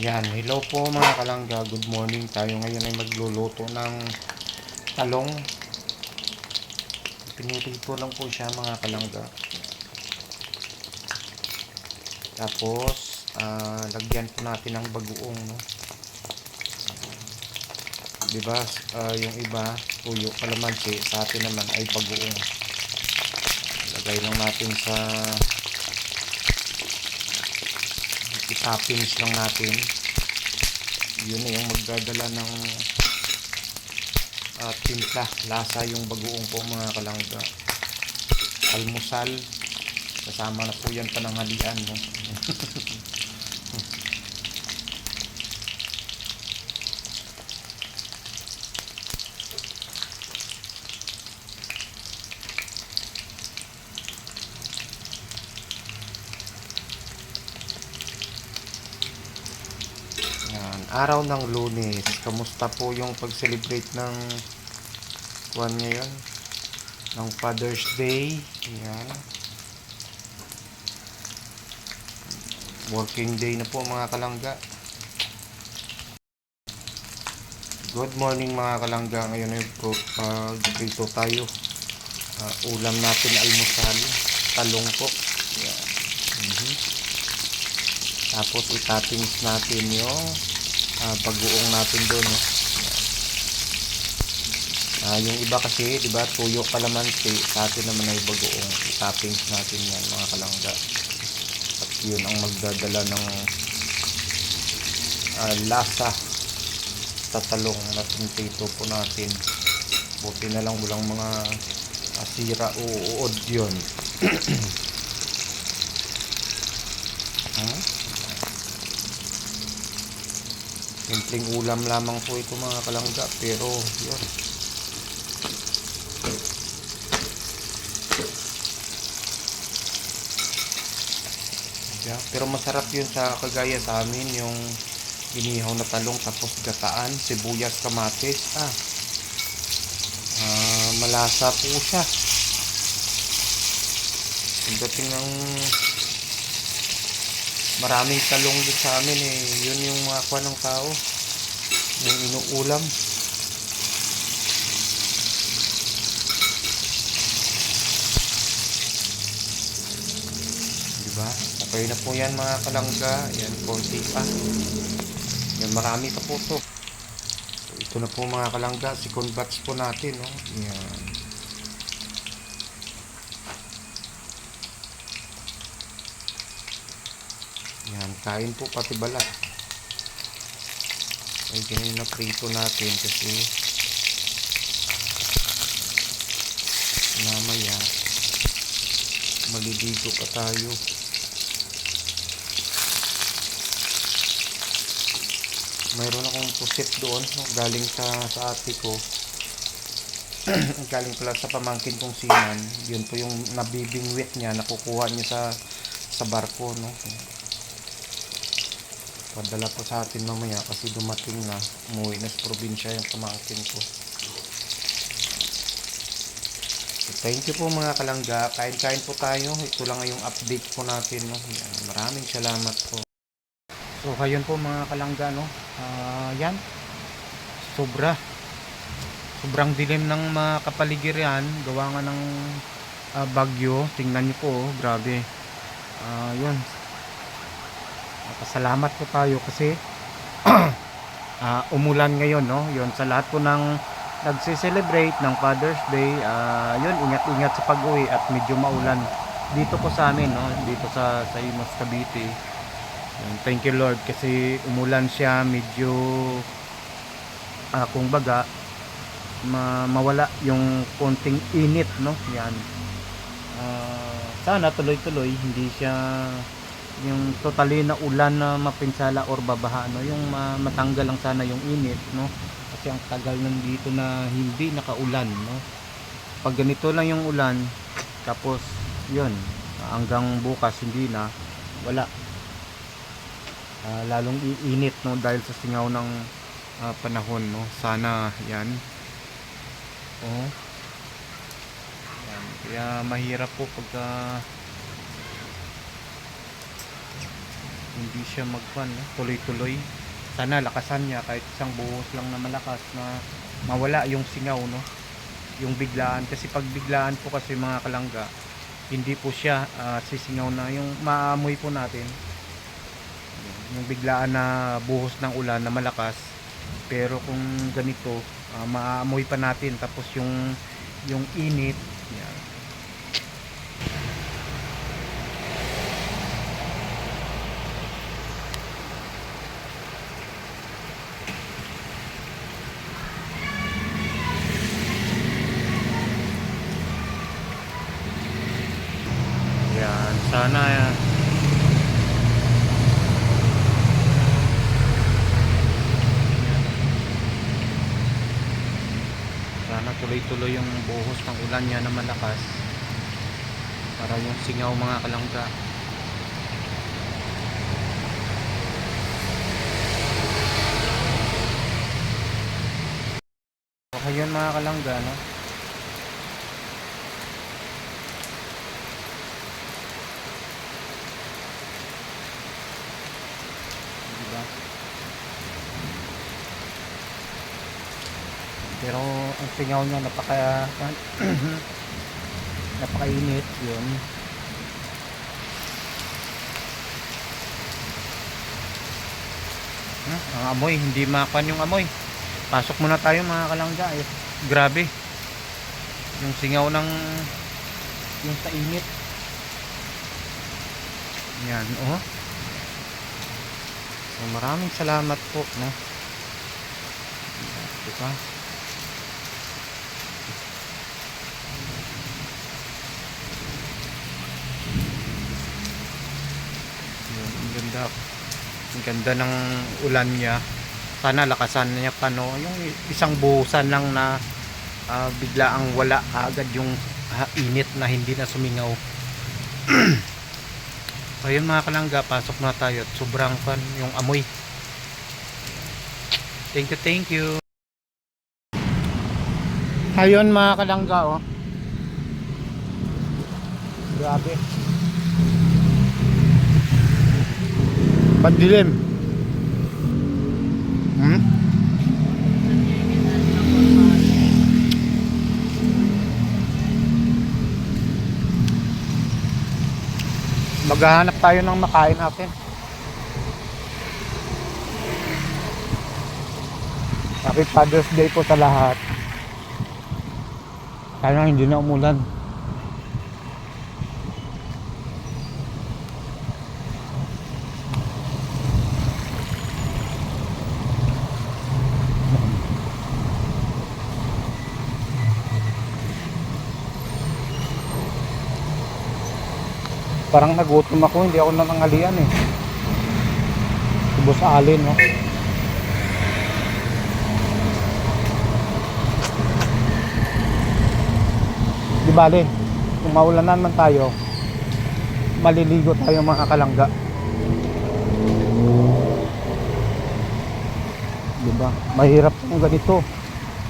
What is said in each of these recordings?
Yan, hello po mga kalangga, good morning. Tayo ngayon ay magluluto ng talong. Pinirito lang po siya mga kalangga. Tapos, lagyan po natin ng bagoong, no? Diba, yung iba, tuyo, kalamansi, sa atin naman ay bagoong. Lagay lang natin sa toppings lang natin. Yun na yung magdadala ng timpla, lasa yung bagoong po mga kalangga. Almusal, kasama na po yan pananghalian, no? Yan, araw ng Lunes. Kamusta po yung pag-celebrate ng kuwan ngayon? Ng Father's Day. Yan. Working day na po mga kalangga. Good morning mga kalangga. Ngayon ay dito tayo. Ulam natin almusal. Talong po. Yan. Tapos itoppings natin yung bagoong natin doon. No? Yung iba kasi, di ba, tuyo kalamansi, sa atin naman ay bagoong. Itoppings natin yan mga kalangga. At yun ang magdadala ng lasa sa talong na pinito po natin. Buti na lang walang mga sira o uod yun. Simpleng ulam lamang po ito mga kalangga, pero yun, yeah. Pero masarap yun sa kagaya sa amin, yung inihaw na talong tapos gataan, sibuyas, kamatis. Malasa po siya. Pagdating ng maraming talong din sa amin yun yung mga kuha ng tao, yung inuulam. Diba? Okay na po yan mga kalangga. Yan, konti pa. Yan, marami pa po to. So, ito na po mga kalangga, second batch po natin, no? Yan. Yan, kain po pati balat. Ay, ganyan na prito natin kasi mamaya maliligo pa tayo. Mayroon akong pusit doon, no? Galing sa ate ko. Galing pala sa pamangkin kong sinan. Yun po yung nabibingwit niya, nakukuha niya sa barko, no? Padala po sa atin mamaya kasi dumating na, umuwi na sa probinsya yung pamangkin ko. So, thank you po mga kalangga. Kain-kain po tayo. Ito lang yung update po natin, no? Yan. Maraming salamat po. So ayun po mga kalangga, no? Yan, sobrang dilim ng mga kapaligiran, gawa nga ng bagyo. Tingnan niyo po, grabe. Yun, pasalamat po tayo kasi umulan ngayon, no? Yun, sa lahat po ng nagse-celebrate ng Father's Day, yun, ingat-ingat sa pag-uwi at medyo maulan dito po sa amin, no? Dito sa Imus, Cavite. Thank you Lord kasi umulan siya, medyo kung baga mawala yung konting init, no? Yan, sana tuloy-tuloy, hindi siya yung totally na ulan na mapinsala or babaha, no? Yung matanggal lang sana yung init, no? Kasi ang tagal nandito na hindi nakaulan, no? Pag ganito lang yung ulan, tapos yun, hanggang bukas hindi na, wala. Lalong iinit, no, dahil sa singaw ng panahon, no? Sana yan. Yan. Kaya, mahirap po pagka hindi siya magpan, no? Tuloy-tuloy. Sana lakasan niya kahit isang buhos lang na malakas na mawala yung singaw, no? Yung biglaan, kasi pag biglaan po kasi mga kalangga, hindi po siya sisingaw na yung maamoy po natin, yung biglaan na buhos ng ulan na malakas. Pero kung ganito, maamoy pa natin, tapos yung init yan. Yan, sana sana tuloy-tuloy yung buhos ng ulan niya na malakas para yung singaw mga kalangga. Okay yun mga kalangga, no? Diba? Pero ang singaw niya napakainit yun. Ang amoy, hindi makan yung amoy. Pasok muna tayo mga kalangga. Grabe yung singaw ng yung sa init. Yan, oh. So, maraming salamat po, no? Diba? Yun, ang ganda ng ulan niya. Sana lakasan niya pa, no? Yung isang buhusan lang na bigla ang wala agad yung init na hindi na sumingaw. So yun mga kalangga, pasok na tayo at sobrang fun yung amoy. Thank you. Ayun mga kalangga, oh. Grabe. Pandilim. Maghahanap tayo ng makain natin. Happy Father's Day po sa lahat. Kaya hindi na umulan. Parang nagutom ako, hindi ako nanangalian eh. Subos alin, no? Di bale, kung maulanan man tayo, maliligo tayo mga kalangga. Diba? Mahirap yung ganito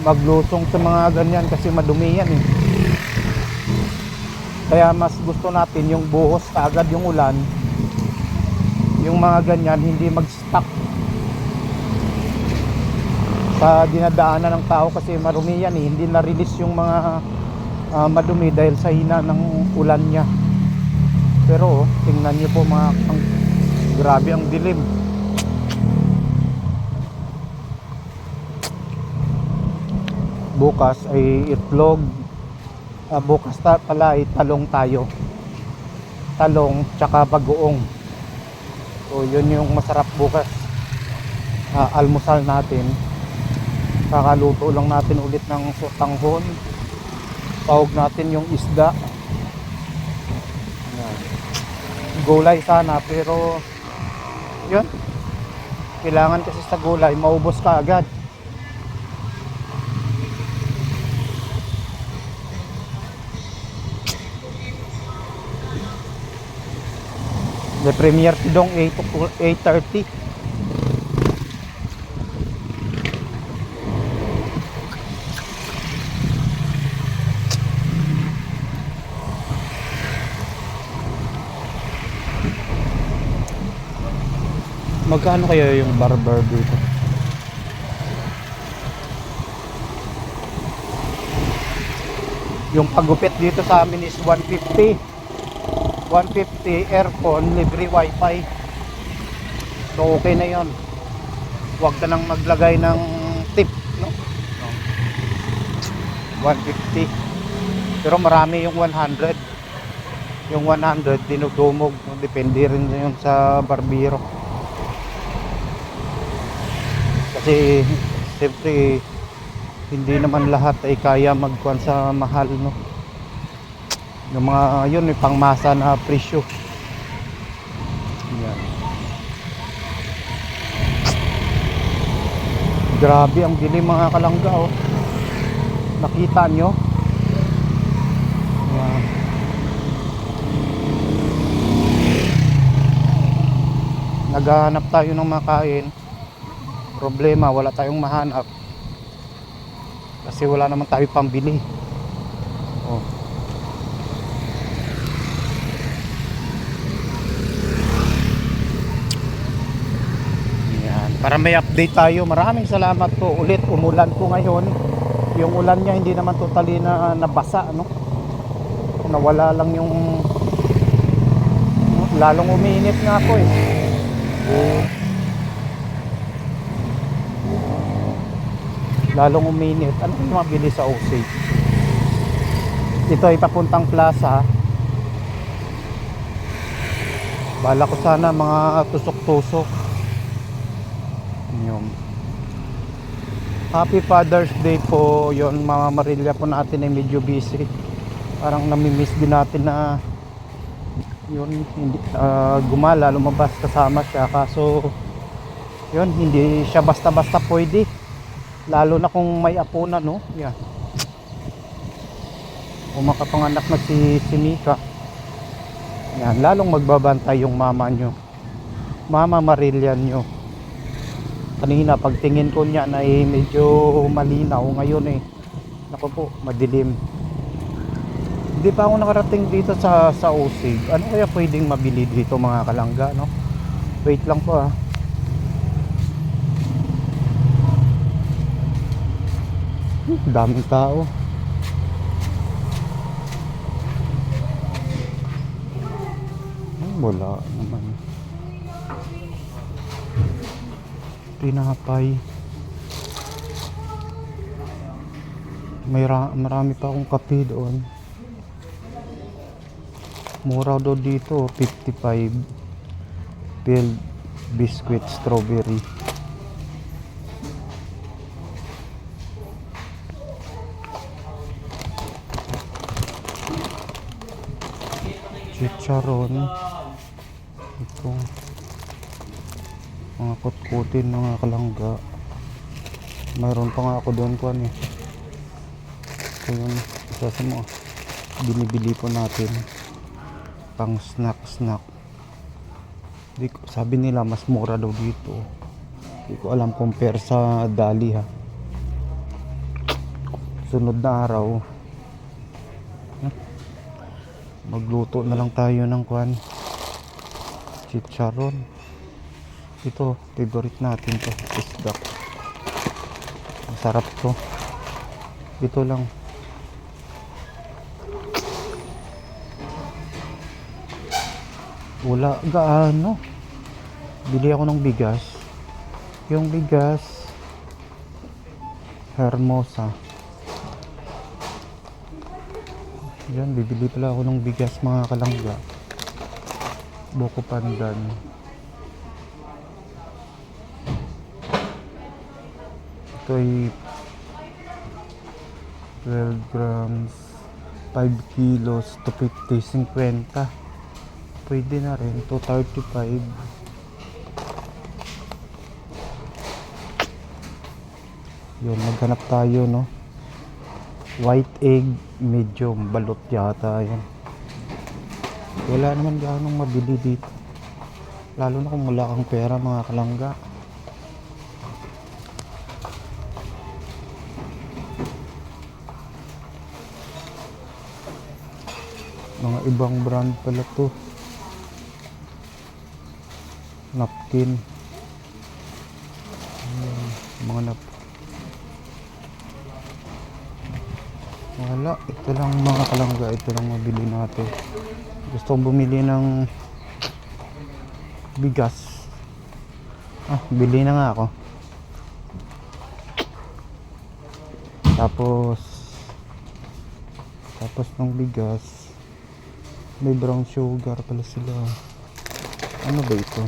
maglusong sa mga ganyan kasi madumi yan eh. Kaya mas gusto natin yung buhos kaagad yung ulan. Yung mga ganyan hindi mag-stuck sa dinadaanan ng tao kasi marumi yan eh. Hindi na-release yung mga madumi dahil sa hina ng ulan niya. Pero tingnan niyo po mga grabe ang dilim. Bukas ay itlog. Bukas pala ay talong tayo. Talong tsaka bagoong. So yun yung masarap bukas. Almusal natin. Kakaluto lang natin ulit ng sotanghon. Pahog natin yung isda. Gulay sana pero yun. Kailangan kasi sa gulay maubos ka agad. The premiere tidong 8:30. Magkano kaya yung barber dito? Yung pagupit dito sa amin is 150. 150, aircon, libre wifi. So okay na yon. Huwag ka nang maglagay ng tip, no? 150. Pero marami yung 100. Yung 100 dinudumog, depende rin yun sa barbero. Kasi siyempre hindi naman lahat ay kaya magkuhan sa mahal, no? Yung mga yun may pangmasa na presyo. Yan. Grabe ang dilim mga kalangga, oh. Nakita nyo? Yan. Naghahanap tayo ng makain. Problema, wala tayong mahanap. Kasi wala naman tayo pambili. Oh. Yan. Para may update tayo. Maraming salamat po. Ulit umulan po ngayon. Yung ulan niya hindi naman totally na nabasa, no? Nawala lang yung lalong umiinit nga po eh. Lalong uminit. Ano yung mabili sa Osage? Ito ay papuntang plaza. Bala ko sana mga tusok-tusok. Yun. Happy Father's Day po. Yun, Mama Marilya po natin ay medyo busy. Parang namimiss din natin na yun, hindi, gumala, lumabas kasama siya. Kaso yun, hindi siya basta-basta pwede. Lalo na kung may apo na, no? Yeah. Kung makapanganak na si Mika, yan, lalong magbabantay yung mama nyo, Mama Marillian nyo. Kanina pagtingin ko niya na medyo malinaw. Ngayon naku po, madilim. Hindi pa ako nakarating dito sa Osage. Ano kaya pwedeng mabili dito mga kalangga, no? Wait lang po ah. Daming tao. Wala naman. Tinapay. Marami pa akong kape doon. Mura daw dito, 55. Filled biscuit strawberry. Chicharon. Ito. Mga kutkutin mga kalangga. Mayroon pa nga ako doon kuan eh. So yun, isa sa mga binibili po natin pang snack. Sabi nila mas mura daw dito. Hindi ko alam compare sa Dali ha. Sunod na araw magluto na lang tayo ng kuan, chicharon. Ito, favorite natin to, isda. Masarap to. Ito lang. Wala gaano. Bili ako ng bigas. Yung bigas Hermosa. Yan, bibili pala ako ng bigas mga kalangga. Buko Pandan. Ito ay 12 grams, 5 kilos, 250, 50. Pwede na rin, 235. Yun, maghanap tayo, no? White egg, medium, balot yata yan. Wala naman ganong mabili dito. Lalo na kung wala kang pera mga kalangga. Mga ibang brand pala to. Napkin. mga nap. Wala, ito lang mga kalangga, ito lang mabili natin. Gusto kong bumili ng bigas. Bili na nga ako. Tapos ng bigas, may brown sugar pala sila. Ano ba ito?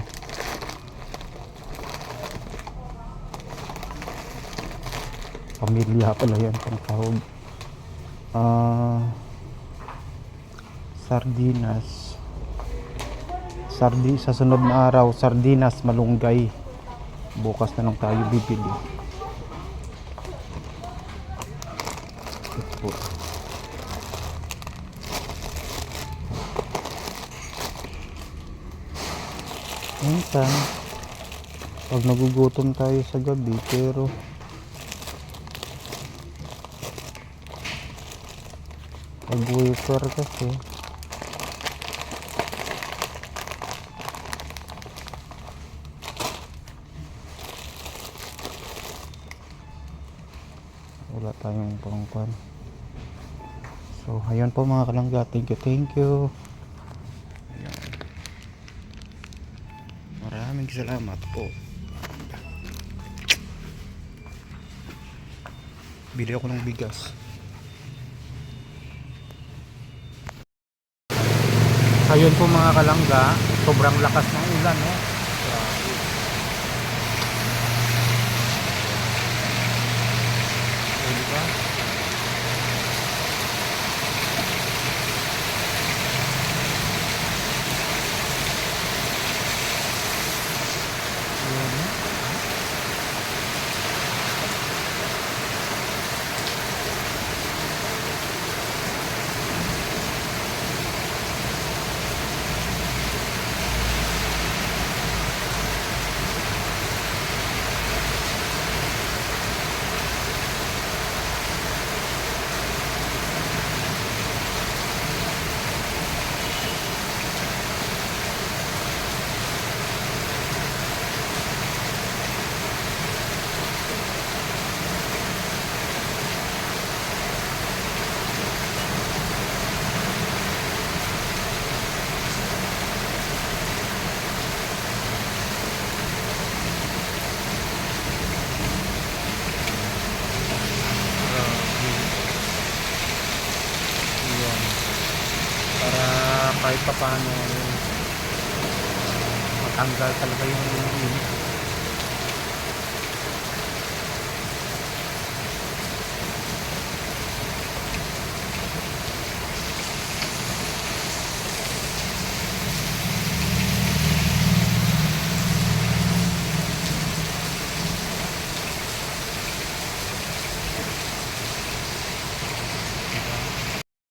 Pamilya pala yan, pang tahog. Sardinas. Sa sunod na araw, sardinas, malunggay. Bukas na lang tayo bibili. Ito po. Minsan, pag nagugutom tayo sa gabi, pero pag wafer kasi wala tayong pangkuan. So ayun po mga kalangga, thank you. Ayan. Maraming salamat po. Bili ako ng bigas. Ayun po mga kalangga, sobrang lakas ng ulan, no? Diba? Para kahit pa paano matanggal talaga yung init.